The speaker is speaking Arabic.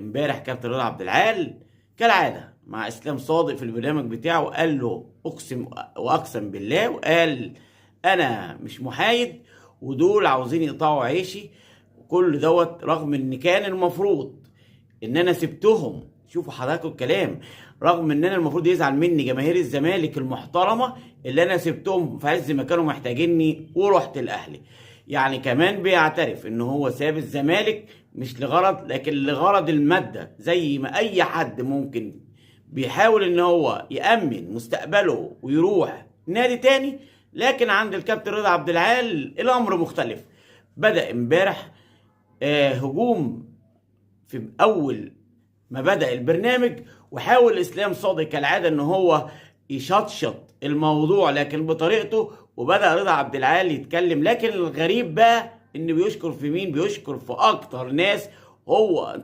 امبارح كابتن رضا عبد العال كالعاده مع اسلام صادق في البرنامج بتاعه، قال له اقسم واقسم بالله، وقال انا مش محايد ودول عاوزين يقطعوا عيشي كل دوت، رغم ان كان المفروض ان انا سبتهم. شوفوا حضراتكم الكلام، رغم ان انا المفروض يزعل مني جماهير الزمالك المحترمه اللي انا سبتهم في عز ما كانوا محتاجيني ورحت الاهلي. يعني كمان بيعترف ان هو ساب الزمالك مش لغرض، لكن لغرض الماده، زي ما اي حد ممكن بيحاول ان هو يأمن مستقبله ويروح نادي تاني. لكن عند الكابتن رضا عبد العال الامر مختلف. بدأ امبارح هجوم في اول ما بدأ البرنامج، وحاول اسلام صادق كالعاده ان هو يشطشط الموضوع لكن بطريقته، وبدأ رضا عبد العال يتكلم. لكن الغريب بقى ان بيشكر في مين؟ بيشكر في اكتر ناس هو